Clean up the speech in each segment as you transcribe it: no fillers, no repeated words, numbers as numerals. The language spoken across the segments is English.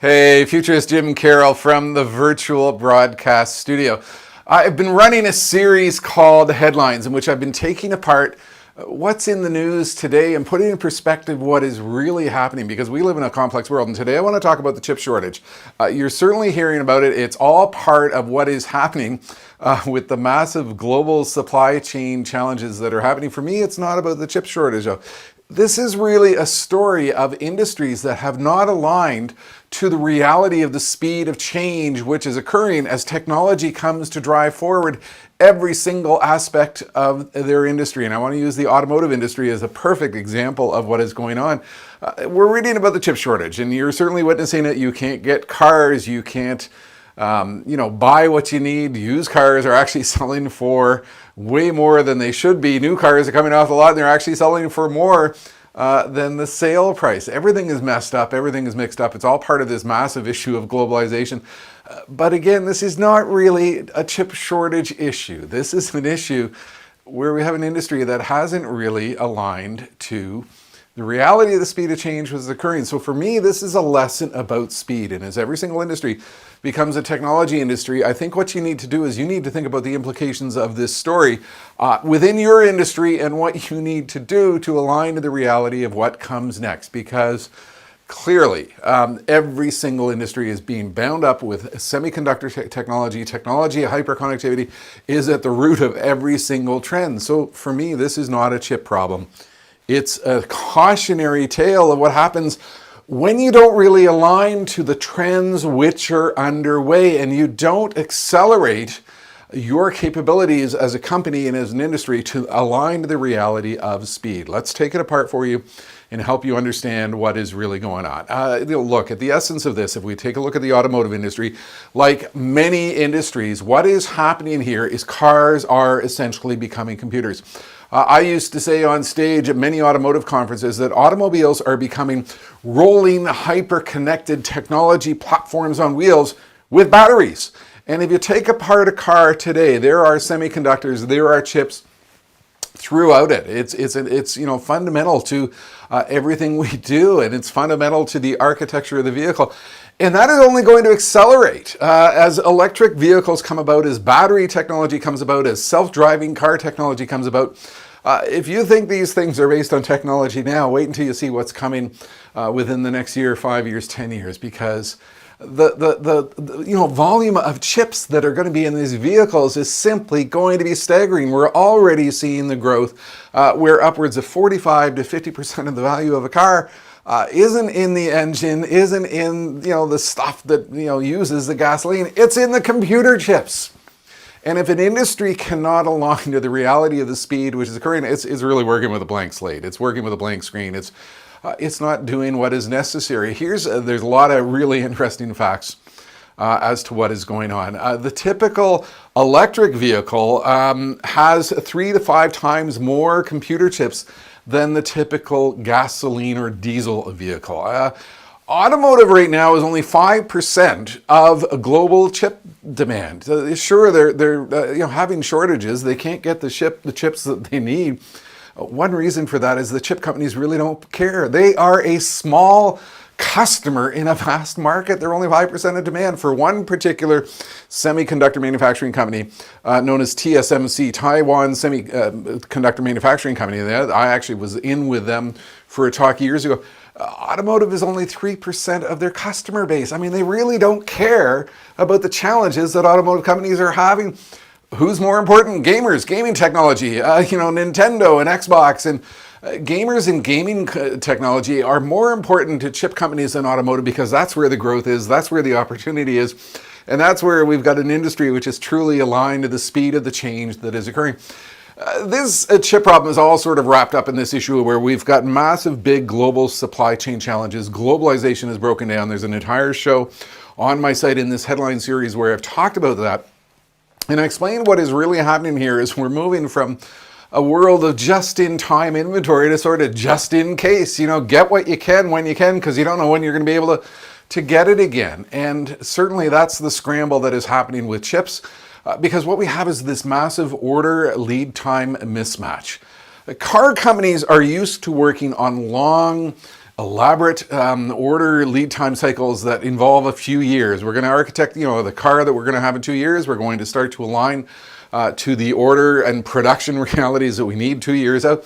Hey, Futurist Jim Carroll from the virtual broadcast studio. I've been running a series called Headlines in which I've been taking apart what's in the news today and putting in perspective what is really happening, because we live in a complex world. And today I want to talk about the chip shortage. You're certainly hearing about it. It's all part of what is happening with the massive global supply chain challenges that are happening. For me, it's not about the chip shortage, though. This is really a story of industries that have not aligned to the reality of the speed of change which is occurring as technology comes to drive forward every single aspect of their industry. And I want to use the automotive industry as a perfect example of what is going on. We're reading about the chip shortage, and you're certainly witnessing it. You can't get cars, you can't buy what you need. Used cars are actually selling for way more than they should be. New cars are coming off the lot and they're actually selling for more than the sale price. Everything is messed up. Everything is mixed up. It's all part of this massive issue of globalization. But again, this is not really a chip shortage issue. This is an issue where we have an industry that hasn't really aligned to the reality of the speed of change was occurring. So for me, this is a lesson about speed. And as every single industry becomes a technology industry, I think what you need to do is you need to think about the implications of this story within your industry and what you need to do to align to the reality of what comes next. Because clearly, every single industry is being bound up with semiconductor technology. Hyperconnectivity is at the root of every single trend. So for me, this is not a chip problem. It's a cautionary tale of what happens when you don't really align to the trends which are underway and you don't accelerate your capabilities as a company and as an industry to align to the reality of speed. Let's take it apart for you and help you understand what is really going on. Look, at the essence of this, if we take a look at the automotive industry, like many industries, what is happening here is cars are essentially becoming computers. I used to say on stage at many automotive conferences that automobiles are becoming rolling hyper-connected technology platforms on wheels with batteries. And if you take apart a car today, there are semiconductors, there are chips throughout it. It's fundamental to everything we do, and it's fundamental to the architecture of the vehicle. And that is only going to accelerate as electric vehicles come about, as battery technology comes about, as self-driving car technology comes about. If you think these things are based on technology now, wait until you see what's coming within the next year, 5 years, 10 years, because the volume of chips that are going to be in these vehicles is simply going to be staggering. We're already seeing the growth where upwards of 45 to 50% of the value of a car isn't in the engine, isn't in the stuff that uses the gasoline. It's in the computer chips. And if an industry cannot align to the reality of the speed which is occurring, it's really working with a blank slate. It's working with a blank screen. It's not doing what is necessary. there's a lot of really interesting facts as to what is going on. The typical electric vehicle has 3 to 5 times more computer chips than the typical gasoline or diesel vehicle. Automotive right now is only 5% of global chip demand. Sure, they're having shortages. They can't get the chips that they need. One reason for that is the chip companies really don't care. They are a small customer in a vast market. They're only 5% of demand for one particular semiconductor manufacturing company known as TSMC, Taiwan Semiconductor Manufacturing Company. I actually was in with them for a talk years ago. Automotive is only 3% of their customer base. I mean, they really don't care about the challenges that automotive companies are having. Who's more important? Gamers, gaming technology, Nintendo and Xbox, and gamers and gaming technology are more important to chip companies than automotive, because that's where the growth is, that's where the opportunity is, and that's where we've got an industry which is truly aligned to the speed of the change that is occurring. This chip problem is all sort of wrapped up in this issue where we've got massive, big global supply chain challenges. Globalization is broken down. There's an entire show on my site in this headline series where I've talked about that. And I explain what is really happening here is we're moving from a world of just-in-time inventory to sort of just-in-case. Get what you can when you can, because you don't know when you're going to be able to get it again. And certainly that's the scramble that is happening with chips. Because what we have is this massive order lead time mismatch. Car companies are used to working on long elaborate order lead time cycles that involve a few years. We're going to architect, the car that we're going to have in 2 years. We're going to start to align to the order and production realities that we need 2 years out.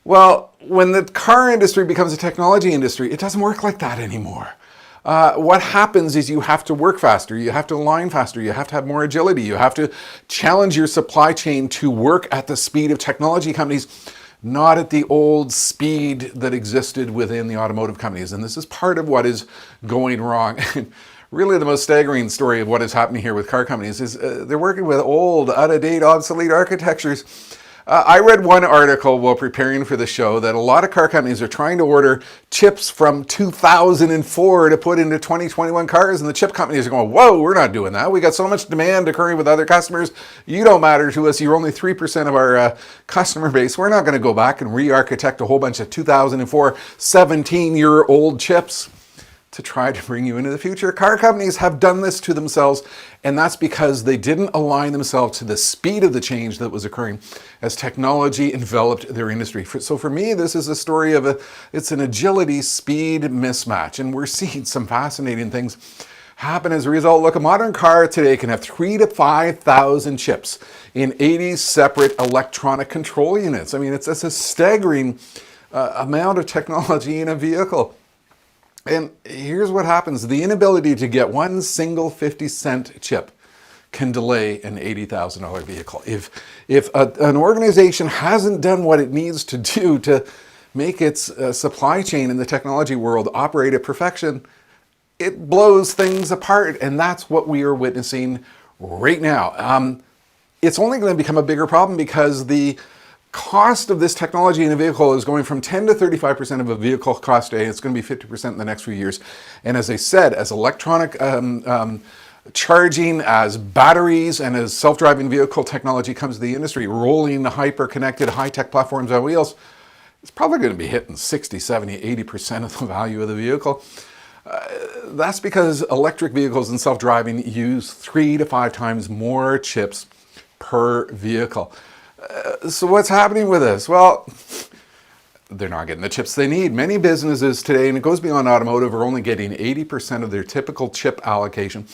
Well, when the car industry becomes a technology industry, it doesn't work like that anymore. What happens is you have to work faster, you have to align faster, you have to have more agility, you have to challenge your supply chain to work at the speed of technology companies, not at the old speed that existed within the automotive companies. And this is part of what is going wrong. Really, the most staggering story of what is happening here with car companies is they're working with old, out-of-date, obsolete architectures. I read one article while preparing for the show that a lot of car companies are trying to order chips from 2004 to put into 2021 cars, and the chip companies are going, whoa, we're not doing that. We got so much demand occurring with other customers. You don't matter to us. You're only 3% of our customer base. We're not going to go back and re-architect a whole bunch of 2004, 17-year-old chips to try to bring you into the future. Car companies have done this to themselves, and that's because they didn't align themselves to the speed of the change that was occurring as technology enveloped their industry. So for me, this is a story of it's an agility speed mismatch, and we're seeing some fascinating things happen as a result. Look, a modern car today can have 3,000 to 5,000 chips in 80 separate electronic control units. I mean, it's a staggering amount of technology in a vehicle. And here's what happens. The inability to get one single 50-cent chip can delay an $80,000 vehicle. If an organization hasn't done what it needs to do to make its supply chain in the technology world operate at perfection, it blows things apart. And that's what we are witnessing right now. It's only going to become a bigger problem because the cost of this technology in a vehicle is going from 10 to 35% of a vehicle cost today. It's going to be 50% in the next few years. And as I said, as electronic charging, as batteries, and as self-driving vehicle technology comes to the industry, rolling hyper-connected high-tech platforms on wheels, it's probably going to be hitting 60, 70, 80% of the value of the vehicle. That's because electric vehicles and self-driving use 3 to 5 times more chips per vehicle. So what's happening with this? Well, they're not getting the chips they need. Many businesses today, and it goes beyond automotive, are only getting 80% of their typical chip allocation.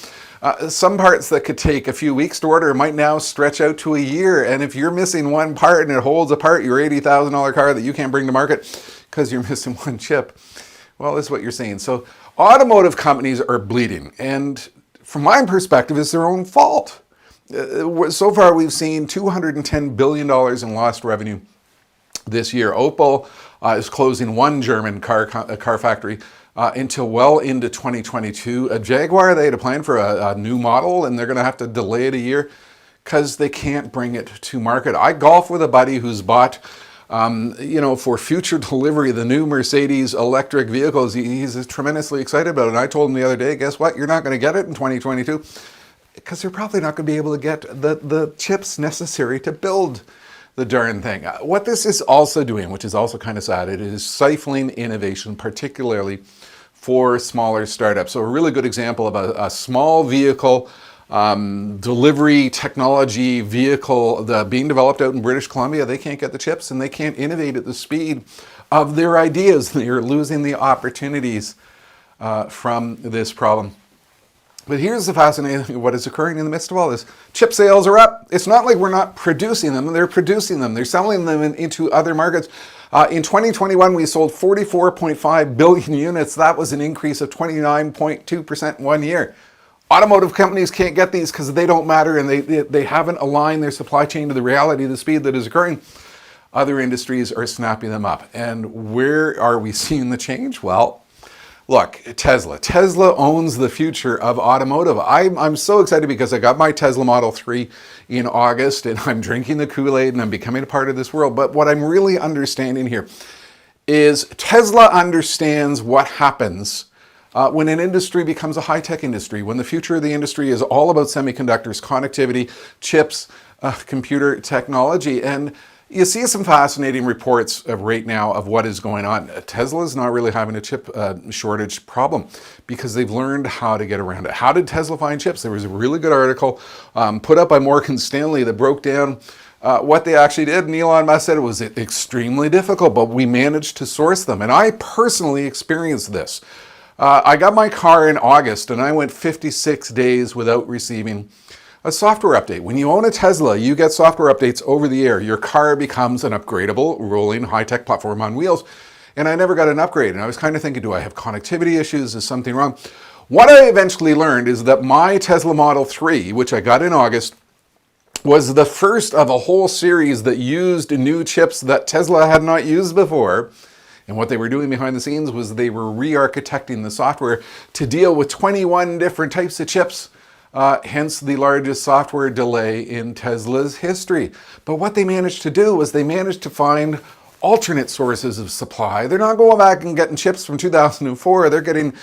Some parts that could take a few weeks to order might now stretch out to a year. And if you're missing one part and it holds apart your $80,000 car that you can't bring to market because you're missing one chip, well, that's what you're saying. So automotive companies are bleeding. And from my perspective, it's their own fault. So far, we've seen $210 billion in lost revenue this year. Opel is closing one German car factory until well into 2022. Jaguar, they had a plan for a new model, and they're going to have to delay it a year because they can't bring it to market. I golf with a buddy who's bought, for future delivery, the new Mercedes electric vehicles. He's tremendously excited about it. And I told him the other day, guess what? You're not going to get it in 2022. Because they're probably not going to be able to get the chips necessary to build the darn thing. What this is also doing, which is also kind of sad, it is stifling innovation, particularly for smaller startups. So a really good example of a small vehicle delivery technology vehicle being developed out in British Columbia. They can't get the chips and they can't innovate at the speed of their ideas. They're losing the opportunities from this problem. But here's the fascinating thing, what is occurring in the midst of all this. Chip sales are up. It's not like we're not producing them. They're producing them. They're selling them into other markets. In 2021, we sold 44.5 billion units. That was an increase of 29.2% in 1 year. Automotive companies can't get these because they don't matter and they haven't aligned their supply chain to the reality of the speed that is occurring. Other industries are snapping them up. And where are we seeing the change? Well, look, Tesla. Tesla owns the future of automotive. I'm so excited because I got my Tesla Model 3 in August and I'm drinking the Kool-Aid and I'm becoming a part of this world. But what I'm really understanding here is Tesla understands what happens when an industry becomes a high-tech industry, when the future of the industry is all about semiconductors, connectivity, chips, computer technology. And you see some fascinating reports right now of what is going on. Tesla is not really having a chip shortage problem because they've learned how to get around it. How did Tesla find chips? There was a really good article put up by Morgan Stanley that broke down what they actually did. And Elon Musk said it was extremely difficult, but we managed to source them. And I personally experienced this. I got my car in August and I went 56 days without receiving a software update. When you own a Tesla, you get software updates over the air. Your car becomes an upgradable, rolling, high-tech platform on wheels. And I never got an upgrade. And I was kind of thinking, do I have connectivity issues? Is something wrong? What I eventually learned is that my Tesla Model 3, which I got in August, was the first of a whole series that used new chips that Tesla had not used before. And what they were doing behind the scenes was they were re-architecting the software to deal with 21 different types of chips, hence the largest software delay in Tesla's history. But what they managed to do was they managed to find alternate sources of supply. They're not going back and getting chips from 2004. They're getting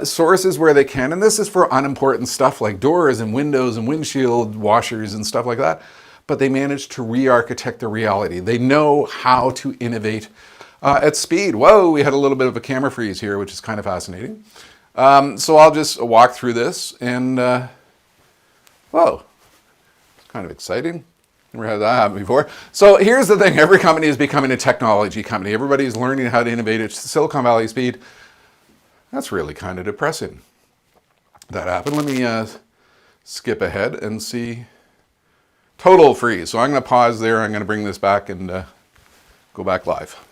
sources where they can. And this is for unimportant stuff like doors and windows and windshield washers and stuff like that. But they managed to re-architect the reality. They know how to innovate at speed. Whoa, we had a little bit of a camera freeze here, which is kind of fascinating. So I'll just walk through this and, whoa, it's kind of exciting. Never had that happen before. So here's the thing. Every company is becoming a technology company. Everybody's learning how to innovate at Silicon Valley speed. That's really kind of depressing. That happened. Let me skip ahead and see. Total freeze. So I'm going to pause there. I'm going to bring this back and go back live.